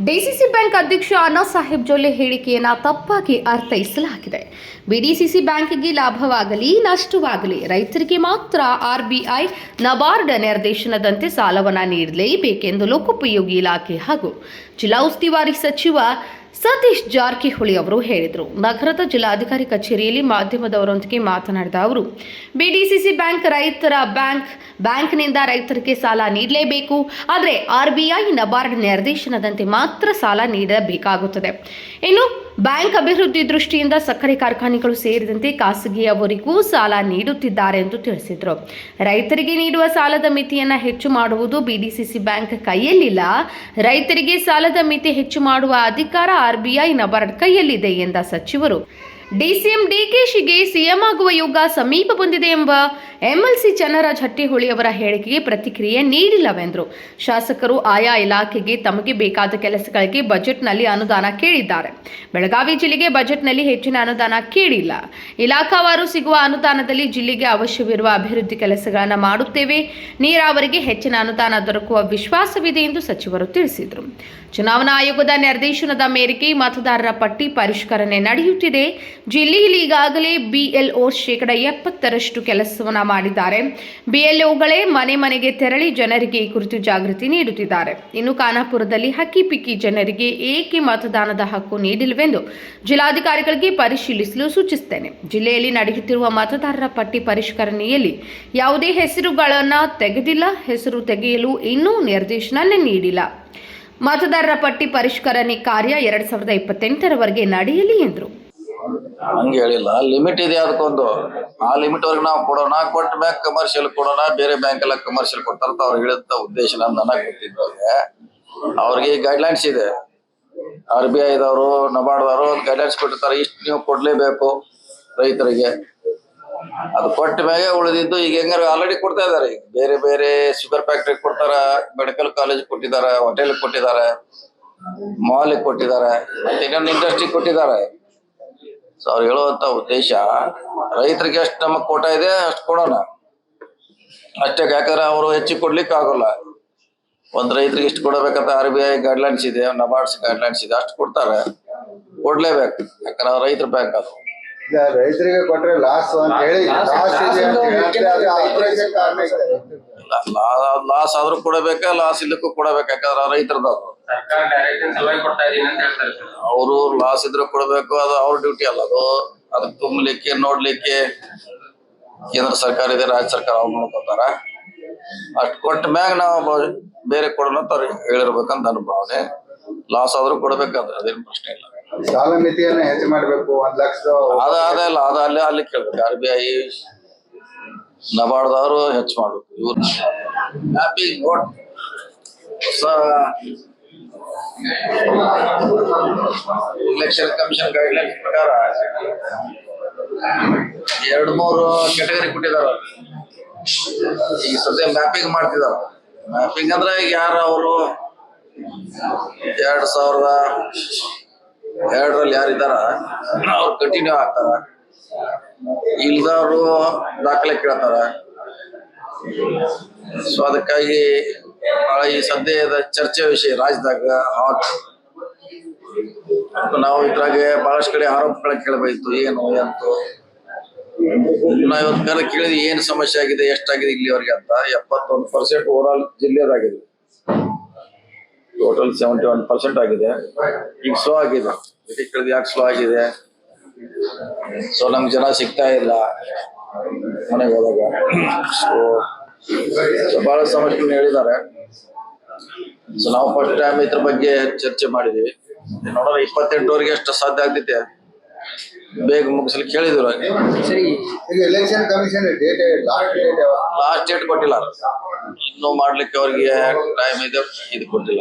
DCC bank ಅಧ್ಯಕ್ಷ ಅಣ್ಣಾ ಸಾಹೇಬ್ ಜೊಲ್ಲೆ ಹೇಳಿಕೆಯನ್ನು ತಪ್ಪಾಗಿ ಅರ್ಥೈಸಲಾಗಿದೆ. ಬಿಡಿಸಿಸಿ ಬ್ಯಾಂಕ್ಗೆ ಲಾಭವಾಗಲಿ ನಷ್ಟವಾಗಲಿ ರೈತರಿಗೆ ಮಾತ್ರ ಆರ್ಬಿಐ ನಬಾರ್ಡ್ ನಿರ್ದೇಶನದಂತೆ ಸಾಲವನ್ನು ನೀಡಲೇಬೇಕೆಂದು ಲೋಕೋಪಯೋಗಿ ಇಲಾಖೆ ಹಾಗೂ ಜಿಲ್ಲಾ ಉಸ್ತುವಾರಿ ಸಚಿವ ಸತೀಶ್ ಜಾರಕಿಹೊಳಿ ಅವರು ಹೇಳಿದರು. ನಗರದ ಜಿಲ್ಲಾಧಿಕಾರಿ ಕಚೇರಿಯಲ್ಲಿ ಮಾಧ್ಯಮದವರೊಂದಿಗೆ ಮಾತನಾಡಿದ ಅವರು, ಬಿಡಿಸಿಸಿ ಬ್ಯಾಂಕ್ ರೈತರ ಬ್ಯಾಂಕ್ನಿಂದ ರೈತರಿಗೆ ಸಾಲ ನೀಡಲೇಬೇಕು. ಆದರೆ ಆರ್ಬಿಐ ನಬಾರ್ಡ್ ನಿರ್ದೇಶನದಂತೆ ಮಾತ್ರ ಸಾಲ ನೀಡಬೇಕಾಗುತ್ತದೆ. ಇನ್ನು ಬ್ಯಾಂಕ್ ಅಭಿವೃದ್ಧಿ ದೃಷ್ಟಿಯಿಂದ ಸಕ್ಕರೆ ಕಾರ್ಖಾನೆಗಳು ಸೇರಿದಂತೆ ಖಾಸಗಿಯವರಿಗೂ ಸಾಲ ನೀಡುತ್ತಿದ್ದಾರೆ ಎಂದು ತಿಳಿಸಿದರು. ರೈತರಿಗೆ ನೀಡುವ ಸಾಲದ ಮಿತಿಯನ್ನು ಹೆಚ್ಚು ಮಾಡುವುದು ಬಿಡಿಸಿಸಿ ಬ್ಯಾಂಕ್ ಕೈಯಲ್ಲಿಲ್ಲ. ರೈತರಿಗೆ ಸಾಲದ ಮಿತಿ ಹೆಚ್ಚು ಮಾಡುವ ಅಧಿಕಾರ ಆರ್ಬಿಐ ನಬಾರ್ಡ್ ಕೈಯಲ್ಲಿದೆ ಎಂದ ಸಚಿವರು, ಡಿಸಿಎಂ ಡಿಕೆಶಿಗೆ ಸಿಎಂ ಆಗುವ ಯುಗ ಸಮೀಪ ಬಂದಿದೆ ಎಂಬ ಎಂಎಲ್ಸಿ ಚನ್ನರಾಜ್ ಹಟ್ಟಿಹೊಳಿ ಅವರ ಹೇಳಿಕೆಗೆ ಪ್ರತಿಕ್ರಿಯೆ ನೀಡಿಲ್ಲವೆಂದರು. ಶಾಸಕರು ಆಯಾ ಇಲಾಖೆಗೆ ತಮಗೆ ಬೇಕಾದ ಕೆಲಸಗಳಿಗೆ ಬಜೆಟ್ನಲ್ಲಿ ಅನುದಾನ ಕೇಳಿದ್ದಾರೆ. ಬೆಳಗಾವಿ ಜಿಲ್ಲೆಗೆ ಬಜೆಟ್ನಲ್ಲಿ ಹೆಚ್ಚಿನ ಅನುದಾನ ಕೇಳಿಲ್ಲ. ಇಲಾಖಾವಾರು ಸಿಗುವ ಅನುದಾನದಲ್ಲಿ ಜಿಲ್ಲೆಗೆ ಅವಶ್ಯವಿರುವ ಅಭಿವೃದ್ಧಿ ಕೆಲಸಗಳನ್ನು ಮಾಡುತ್ತೇವೆ. ನೀರಾವರಿಗೆ ಹೆಚ್ಚಿನ ಅನುದಾನ ದೊರಕುವ ವಿಶ್ವಾಸವಿದೆ ಎಂದು ಸಚಿವರು ತಿಳಿಸಿದರು. ಚುನಾವಣಾ ಆಯೋಗದ ನಿರ್ದೇಶನದ ಮೇರೆಗೆ ಮತದಾರರ ಪಟ್ಟಿ ಪರಿಷ್ಕರಣೆ ನಡೆಯುತ್ತಿದೆ. ಜಿಲ್ಲೆಯಲ್ಲಿ ಈಗಾಗಲೇ ಬಿಎಲ್ಒ 70% ಕೆಲಸವನ್ನು ಮಾಡಿದ್ದಾರೆ. ಬಿಎಲ್ಒಗಳೇ ಮನೆ ಮನೆಗೆ ತೆರಳಿ ಜನರಿಗೆ ಈ ಕುರಿತು ಜಾಗೃತಿ ನೀಡುತ್ತಿದ್ದಾರೆ. ಇನ್ನು ಖಾನಾಪುರದಲ್ಲಿ ಹಕ್ಕಿಪಿಕ್ಕಿ ಜನರಿಗೆ ಏಕೆ ಮತದಾನದ ಹಕ್ಕು ನೀಡಿಲ್ಲವೆಂದು ಜಿಲ್ಲಾಧಿಕಾರಿಗಳಿಗೆ ಪರಿಶೀಲಿಸಲು ಸೂಚಿಸುತ್ತೇನೆ. ಜಿಲ್ಲೆಯಲ್ಲಿ ನಡೆಯುತ್ತಿರುವ ಮತದಾರರ ಪಟ್ಟಿ ಪರಿಷ್ಕರಣೆಯಲ್ಲಿ ಯಾವುದೇ ಹೆಸರುಗಳನ್ನು ತೆಗೆದಿಲ್ಲ. ಹೆಸರು ತೆಗೆಯಲು ಇನ್ನೂ ನಿರ್ದೇಶನ ನೀಡಿಲ್ಲ. ಮತದಾರರ ಪಟ್ಟಿ ಪರಿಷ್ಕರಣೆ ಕಾರ್ಯ 2028ರವರೆಗೆ ನಡೆಯಲಿ ಎಂದರು. ಹಂಗೆ ಹೇಳಿಲ್ಲ, ಲಿಮಿಟ್ ಇದೆ. ಅದಕ್ಕೊಂದು ಆ ಲಿಮಿಟ್ ವರೆಗೆ ನಾವು ಕೊಡೋಣ, ಕೊಟ್ಟ ಬ್ಯಾಂಕ್ ಕಮರ್ಷಿಯಲ್ ಕೊಡೋಣ. ಬೇರೆ ಬ್ಯಾಂಕ್ ಎಲ್ಲ ಕಮರ್ಷಿಯಲ್ ಕೊಡ್ತಾರ ಅವ್ರು ಹೇಳಿದ ಉದ್ದೇಶ ನನಗೆ ಗೊತ್ತಿದ್ದವ್ರಿಗೆ. ಅವ್ರಿಗೆ ಗೈಡ್ಲೈನ್ಸ್ ಇದೆ. RBI ದವರು ನಬಾರ್ಡ್ದವರು ಗೈಡ್ಲೈನ್ಸ್ ಕೊಟ್ಟಿರ್ತಾರೆ, ಇಷ್ಟು ನೀವು ಕೊಡ್ಲೇಬೇಕು ರೈತರಿಗೆ. ಅದು ಕೊಟ್ಟ ಮ್ಯಾಗೆ ಉಳಿದಿದ್ದು ಈಗ ಹೆಂಗಾರ ಆಲ್ರೆಡಿ ಕೊಡ್ತಾ ಇದಾರೆ. ಬೇರೆ ಬೇರೆ ಶುಗರ್ ಫ್ಯಾಕ್ಟ್ರಿ ಕೊಡ್ತಾರ, ಮೆಡಿಕಲ್ ಕಾಲೇಜ್ ಕೊಟ್ಟಿದ್ದಾರೆ, ಹೋಟೆಲ್ ಕೊಟ್ಟಿದ್ದಾರೆ, ಮಾಲ್ ಕೊಟ್ಟಿದ್ದಾರೆ, ಮತ್ತೆ ಇನ್ನೊಂದು ಇಂಡಸ್ಟ್ರಿ ಕೊಟ್ಟಿದ್ದಾರೆ. ಸೊ ಅವ್ರು ಹೇಳುವಂತ ಉದ್ದೇಶ ರೈತರಿಗೆ ಎಷ್ಟು ನಮಗ್ ಕೋಟ ಇದೆ ಅಷ್ಟು ಕೊಡೋಣ ಅಷ್ಟೇ. ಯಾಕಂದ್ರೆ ಅವರು ಹೆಚ್ಚಿಗೆ ಕೊಡ್ಲಿಕ್ಕೆ ಆಗೋಲ್ಲ. ಒಂದ್ ರೈತರಿಗೆ ಇಷ್ಟು ಕೊಡಬೇಕಂತ RBI ಗೈಡ್ಲೈನ್ಸ್ ಇದೆ, ನಬಾರ್ಡ್ಸ್ ಗೈಡ್ಲೈನ್ಸ್ ಇದೆ, ಅಷ್ಟು ಕೊಡ್ತಾರೆ, ಕೊಡ್ಲೇಬೇಕು. ಯಾಕಂದ್ರೆ ರೈತರ ಬ್ಯಾಂಕ್ ಅದು. ರೈತರಿಗೆ ಕೊಟ್ರೆ ಲಾಸ್ ಅಂತ ಹೇಳಿ ಲಾಸ್ ಆದ್ರೂ ಕೊಡಬೇಕ, ಲಾಸ್ ಇಲ್ಲಕ್ಕೂ ಕೊಡಬೇಕು. ಯಾಕಂದ್ರೆ ರೈತರದ್ದು ಅವರು ಲಾಸ್ ಇದ್ರೆ ಕೊಡಬೇಕು. ಅದು ಅವ್ರ ಡ್ಯೂಟಿ ಅಲ್ಲ. ಅದು ಅದಕ್ಕೆ ತುಂಬಲಿಕ್ಕೆ ನೋಡ್ಲಿಕ್ಕೆ ಕೇಂದ್ರ ಸರ್ಕಾರ ಇದೆ, ರಾಜ್ಯ ಸರ್ಕಾರ ಅವ್ರು ನೋಡ್ಕೊತಾರ. ಅಷ್ಟು ಕೊಟ್ಟ ಮ್ಯಾಗ ನಾವು ಬೇರೆ ಕೊಡೋಣ ಅಂತ ಹೇಳಿರ್ಬೇಕಂತ ನನ್ನ ಭಾವನೆ. ಲಾಸ್ ಆದ್ರೂ ಕೊಡ್ಬೇಕಂದ್ರೆ ಅದೇನು ಪ್ರಶ್ನೆ ಇಲ್ಲ. ಸಾಲ ಮಿತಿಯನ್ನ ಹೆಚ್ಚು ಮಾಡ್ಬೇಕು, 1 ಲಕ್ಷ ಅದಲ್ಲ, ಅದು ಅಲ್ಲಿ ಕೇಳ್ಬೇಕು. RBI ನಬಾರ್ಡ್ದವರು ಹೆಚ್ಚು ಮಾಡ್ಬೇಕು. ಇವ್ರು ಮ್ಯಾಪಿಂಗ್ ನೋಟ್ ಹೊಸ ಎಲೆಕ್ಷನ್ ಕಮಿಷನ್ ಗೈಡ್ಲೈನ್ಸ್ ಪ್ರಕಾರ 2-3 ಕ್ಯಾಟಗರಿ ಕೊಟ್ಟಿದಾರ. ಈಗ ಸದ್ಯ ಮ್ಯಾಪಿಂಗ್ ಮಾಡ್ತಿದಾರ. ಮ್ಯಾಪಿಂಗ್ ಅಂದ್ರೆ ಈಗ ಯಾರು ಅವರು 2002ರಲ್ಲಿ ಯಾರಿದ್ದಾರ ಅವ್ರು ಕಂಟಿನ್ಯೂ ಆಗ್ತಾರ. ಇಲ್ದವ್ರು ದಾಖಲೆ ಕೇಳ್ತಾರ. ಸೊ ಅದಕ್ಕಾಗಿ ಬಹಳ ಈ ಸದ್ಯದ ಚರ್ಚೆ ವಿಷಯ ರಾಜ್ಯದಾಗ ಹಾಟ್. ನಾವು ಇದ್ರಾಗೆ ಬಹಳಷ್ಟು ಕಡೆ ಆರೋಪಗಳ ಕೇಳಬೇಕಿತ್ತು, ಏನು ಎಂತು. ನಾವು ಇವತ್ತು ಕೇಳಿದ್ವಿ ಏನ್ ಸಮಸ್ಯೆ ಆಗಿದೆ, ಎಷ್ಟಾಗಿದೆ ಇಲ್ಲಿವರೆಗೆ ಅಂತ. 71% ಓವರ್ ಜಿಲ್ಲೆದಾಗಿದೆ. ಟೋಟಲ್ 71% ಆಗಿದೆ. ಈಗ ಸ್ಲೋ ಆಗಿದೆ. ಕೇಳಿದ್ ಯಾಕೆ ಸ್ಲೋ ಆಗಿದೆ? ಸೊ ನಮ್ಗೆ ಜನ ಸಿಗ್ತಾ ಇಲ್ಲ ಮನೆಗೆ ಹೋದಾಗ. ಸೊ ಬಹಳ ಸಮಸ್ಯೆಗಳನ್ನ ಹೇಳಿದ್ದಾರೆ. ಸೊ ನಾವು ಫಸ್ಟ್ ಟೈಮ್ ಇದ್ರ ಬಗ್ಗೆ ಚರ್ಚೆ ಮಾಡಿದೀವಿ. ನೋಡೋಣ 28ರವರೆಗೆ ಎಷ್ಟು ಸಾಧ್ಯ ಆಗ್ತೈತೆ ಬೇಗ ಮುಗಿಸ್ಲಿಕ್ಕೆ ಹೇಳಿದ್ರು. ಎಲೆಕ್ಷನ್ ಕಮಿಷನ್ ಲಾಸ್ಟ್ ಡೇಟ್ ಕೊಟ್ಟಿಲ್ಲ. ಇನ್ನು ಮಾಡ್ಲಿಕ್ಕೆ ಅವ್ರಿಗೆ ಟೈಮ್ ಇದೆ, ಇದು ಕೊಟ್ಟಿಲ್ಲ.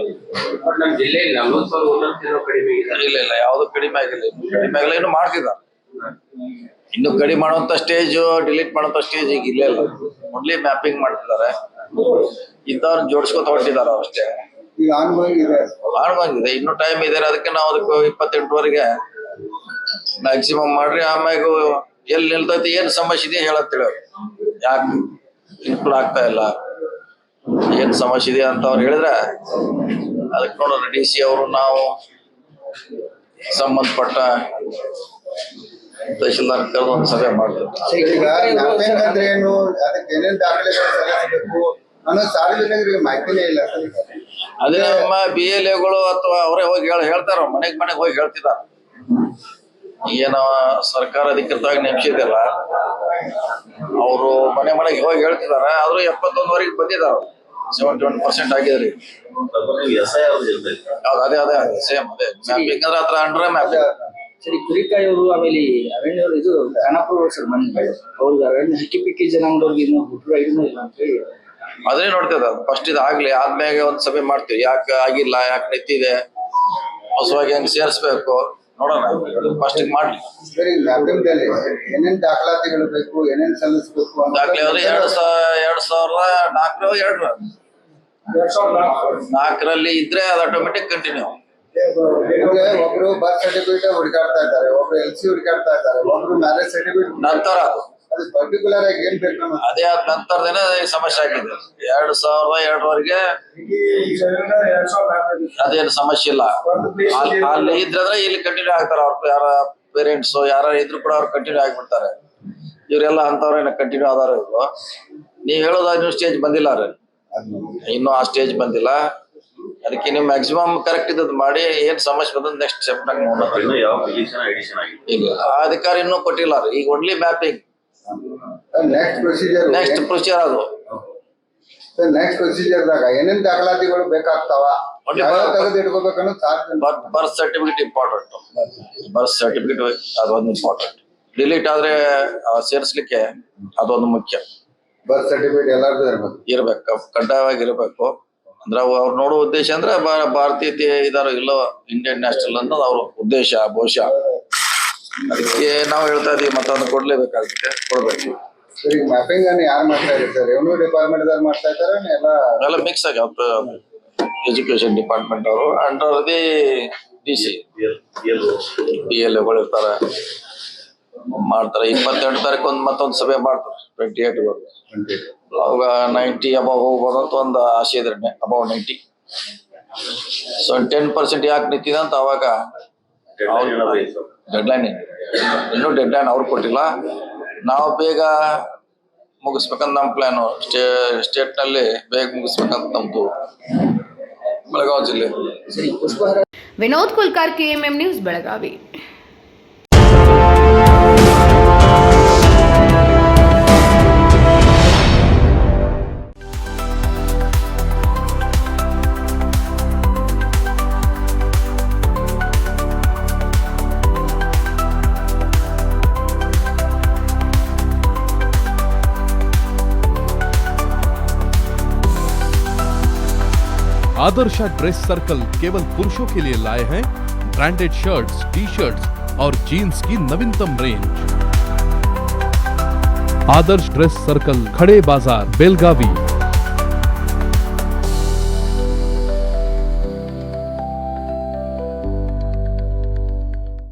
ಇಲ್ಲ ಯಾವ್ದು ಕಡಿಮೆ ಆಗಿಲ್ಲ. ಇನ್ನು ಮಾಡ್ತಿದ್ದಾರೆ. ಇನ್ನು ಕಡಿಮೆ ಮಾಡುವಂತ ಸ್ಟೇಜ್, ಡಿಲೀಟ್ ಮಾಡುವಂತ ಸ್ಟೇಜ್ ಈಗ ಇಲ್ಲೇ ಇಲ್ಲ. ಓನ್ಲಿ ಮ್ಯಾಪಿಂಗ್ ಮಾಡ್ತಿದ್ದಾರೆ. ಇಂಥವ್ರು ಜೋಡಿಸ್ಕೊತ ಹೊರಟಿದ್ದಾರೆ ಅಷ್ಟೇ. ಆನ್ಗೋಂಗಿದೆ. ಇನ್ನು ಟೈಮ್ ಇದೆ. ಅದಕ್ಕೆ ನಾವು ಅದಕ್ಕೆ 28ರವರೆಗೆ ಮ್ಯಾಕ್ಸಿಮಮ್ ಮಾಡ್ರಿ. ಆಮ್ಯಾಗ ಎಲ್ಲಿ ನಿಲ್ತೈತಿ, ಏನ್ ಸಮಸ್ಯೆ ಇದೆ ಹೇಳತ್ತೇಳಿ. ಯಾಕೆ ಇನ್ಕ್ಲೂಡ್ ಆಗ್ತಾ ಇಲ್ಲ, ಏನ್ ಸಮಸ್ಯೆ ಇದೆ ಅಂತ ಅವ್ರು ಹೇಳಿದ್ರೆ ಅದಕ್ಕೆ ನೋಡೋಣ DC ಅವರು ನಾವು ಸಂಬಂಧಪಟ್ಟ ತಹಶೀಲ್ದಾರ್ ಕರೆದು ಒಂದು ಸಭೆ ಮಾಡ್ತೀವಿ. ಈಗ ಮ್ಯಾಪಿಂಗ್ ಅಂದ್ರೆ ಏನು, ಅದಕ್ಕೆ ಏನೇನ್ ದಾಖಲೆಗಳು ಸಲ್ಲಿಸಬೇಕು ಅನ್ನೋ ಸಾರ್ವಜನಿಕರಿಗೆ ಮಾಹಿತಿನೇ ಇಲ್ಲ ಸರ್. ಈಗ ಅದೇ ನಮ್ಮ BLAಗಳು ಅಥವಾ ಅವರೇ ಹೋಗಿ ಹೇಳ್ತಾರ, ಮನೆಗೆ ಹೋಗಿ ಹೇಳ್ತಿದಾರ. ಏನೋ ಸರ್ಕಾರ ಅಧಿಕೃತವಾಗಿ ನೇಮಿಸಿದೆಲ್ಲ ಅವರು ಮನೆಗೆ ಹೋಗಿ ಹೇಳ್ತಿದಾರ. ಆದ್ರೂ 71ವರೆಗೆ ಬಂದಿದಾರ, 71% ಆಗಿದ್ರಿ. ಹೌದು, ಅದೇ ಸೇಮ್ ಅದೇ ಮ್ಯಾಪಿಂಗ್ ಅಂದ್ರೆ ಹತ್ರ ಅಂಡ್ರೆ ಮ್ಯಾಪಿಂಗ್. ಸರಿ, ಕುರಿಕಾಯಿ ಅವರು ಆಮೇಲೆ ಅರಣ್ಯ ಇದು ಖಾನಾಪುರ ಸರ್ ಮನೆ ಅವ್ರಿಗೆ ಅರಣ್ಯ ಹಕ್ಕಿಪಿಕ್ಕಿ ಜನಾಂಗದವ್ರಿಗೆ ಇನ್ನೂ ಹುಟ್ಟರು ಐದನೂ ಇಲ್ಲ ಅಂತ ಹೇಳಿ ಅದೇ ನೋಡ್ತೇವೆ. ಫಸ್ಟ್ ಇದು ಆಗ್ಲಿ, ಆದ್ಮೇಲೆ ಒಂದ್ ಸಭೆ ಮಾಡ್ತೀವಿ. ಯಾಕೆ ಆಗಿಲ್ಲ, ಯಾಕೆ ನಿಂತಿದೆ, ಹೊಸವಾಗಿ ಹೆಂಗ್ ಸೇರಿಸ್ಬೇಕು ನೋಡೋಣ. ಫಸ್ಟ್ ಮಾಡ್ಲಿ. ಸರಿ, ಮ್ಯಾಪಿಂಗ್ ಅಲ್ಲಿ ಏನೇನ್ ದಾಖಲಾತಿಗಳು ಬೇಕು, ಏನೇನ್ ಸಲ್ಲಿಸಬೇಕು ಅಂತ ದಾಖಲೆ ಅವ್ರು 2004 ಇದ್ರೆ ಅದು ಆಟೋಮೆಟಿಕ್ ಕಂಟಿನ್ಯೂ. ಒಬ್ರು ಬರ್ತ್ ಸರ್ಟಿಫಿಕೇಟ್ ಹುಡುಕಾಡ್ತಾ ಇದ್ದಾರೆ, ಒಬ್ರು LC ಹುಡುಕಾಡ್ತಾ ಇದ್ದಾರೆ, ಒಬ್ರು ಮ್ಯಾರೇಜ್ ಸರ್ಟಿಫಿಕೇಟ್. ನಂತರ ಅದು ಪರ್ಟಿಕ್ಯುಲರ್ ಆಗಿ ಏನ್ ಬೇಕು ಅನ್ನೋದು. ಅದೇ ಆದ ನಂತರದೇನೆ ಸಮಸ್ಯೆ ಆಗಿದೆ. 2002ವರೆಗೆ ಅದೇನು ಸಮಸ್ಯೆ ಇಲ್ಲ. ಅಲ್ಲಿ ಇದ್ರೆ ಇಲ್ಲಿ ಕಂಟಿನ್ಯೂ ಆಗ್ತಾರೆ. ಅವ್ರ ಯಾರ ಪೇರೆಂಟ್ಸ್ ಯಾರ ಇದ್ರು ಕೂಡ ಅವ್ರು ಕಂಟಿನ್ಯೂ ಆಗಿಬಿಡ್ತಾರೆ. ಇವರೆಲ್ಲ ಅಂತವ್ರೇನ ಕಂಟಿನ್ಯೂ ಆದಾರ. ಇವರು ನೀವ್ ಹೇಳೋದು ಇನ್ನೂ ಸ್ಟೇಜ್ ಬಂದಿಲ್ಲ ರೀ, ಇನ್ನೂ ಆ ಸ್ಟೇಜ್ ಬಂದಿಲ್ಲ. ಅದಕ್ಕೆ ನೀವು ಮ್ಯಾಕ್ಸಿಮಮ್ ಕರೆಕ್ಟ್ ಇದ್ದದ್ದು ಮಾಡಿ, ಏನ್ ಸಮಸ್ಯೆ ಬಂದ ನೆಕ್ಸ್ಟ್ ಸ್ಟೆಪ್ ನಾಗ ಇಲ್ಲ. ಆ ಅಧಿಕಾರ ಇನ್ನೂ ಕೊಟ್ಟಿಲ್ಲ ರೀ. ಈಗ ಓನ್ಲಿ ಮ್ಯಾಪಿಂಗ್ ನೆಕ್ಸ್ಟ್ ಪ್ರೊಸೀಜರ್ ಅದು. ನೆಕ್ಸ್ಟ್ ಪ್ರೊಸೀಜರ್ದಾಗ ಏನೇನ್ ದಾಖಲಾತಿಗಳು ಬೇಕಾಗ್ತಾವ, ತೆಗೆದು ಇಟ್ಕೋಬೇಕನ್ನೋ birth certificate important. Birth certificate ಅದೊಂದು ಇಂಪಾರ್ಟೆಂಟ್. ಡಿಲೀಟ್ ಆದ್ರೆ ಸೇರಿಸ್ಲಿಕ್ಕೆ ಅದೊಂದು ಮುಖ್ಯ. ಬರ್ತ್ ಸರ್ಟಿಫಿಕೇಟ್ ಎಲ್ಲಾರ್ದು ಇರ್ಬೇಕು, ಕಡ್ಡಾಯವಾಗಿ ಇರಬೇಕು. ಅಂದ್ರೆ ಅವ್ರು ನೋಡೋ ಉದ್ದೇಶ ಅಂದ್ರೆ ಭಾರತೀಯತೆ ಇದಾರೋ ಇಲ್ಲೋ, ಇಂಡಿಯನ್ ನ್ಯಾಷನಲ್ ಅನ್ನೋದು ಅವ್ರ ಉದ್ದೇಶ ಬಹುಶಃ. ಅದಕ್ಕೆ ನಾವು ಹೇಳ್ತಾ ಇದೀವಿ, ಮತ್ತೊಂದು ಕೊಡ್ಲೇಬೇಕಾಗುತ್ತೆ, ಕೊಡ್ಬೇಕು. ಸರಿ, ಮ್ಯಾಪಿಂಗ್ ಅನ್ನು ಯಾರು ಮಾಡ್ತಾ ಇದ್ದಾರೆ ಸರ್? ರೆವಿನ್ಯೂ ಡಿಪಾರ್ಟ್ಮೆಂಟ್ ದವ್ರು ಮಾಡ್ತಾ ಇದ್ದಾರೆ ಎಲ್ಲ ಮಿಕ್ಸ್ ಆಗಿ ಎಜುಕೇಶನ್ ಡಿಪಾರ್ಟ್ಮೆಂಟ್ ಅವರು ಅಂಡರ್ ದಿ DC BLAಗಳು ಇರ್ತಾರೆ, ಮಾಡ್ತಾರೆ. 22 ತಾರೀಕು ಮತ್ತೊಂದು ಸಭೆ ಮಾಡ್ತಾರೆ, 28 ಅವಾಗ 90 ಅಬೌವ್ ಹೋಗ್ಬೋದು ಅಂತ ಒಂದು ಆಸೆ ಇದ್ರೆ, ಅಬೌವ್ 90. ಸೊ 10% ಯಾಕೆ ನಿಂತಿದೆ ಅಂತ ಅವಾಗ ಡೆಡ್ಲೈನ್ ಇನ್ನೂ ಡೆಡ್ಲೈನ್ ಅವ್ರು ಕೊಟ್ಟಿಲ್ಲ. ನಾವು ಬೇಗ ಮುಗಿಸ್ಬೇಕಂತ ನಮ್ಮ ಪ್ಲಾನು. ಸ್ಟೇಟ್ನಲ್ಲಿ ಬೇಗ ಮುಗಿಸ್ಬೇಕಂತ ನಮ್ದು ಬೆಳಗಾವಿ ಜಿಲ್ಲೆ. ವಿನೋದ್ ಕುಲ್ಕರ್, KMM news, Belagavi. Adarsh dress circle केवल पुरुषों के लिए लाए हैं ब्रांडेड शर्ट्स, टी-शर्ट्स और जीन्स की नवीनतम रेंज। आदर्श ड्रेस सर्कल, खड़े बाजार, बेलगावी।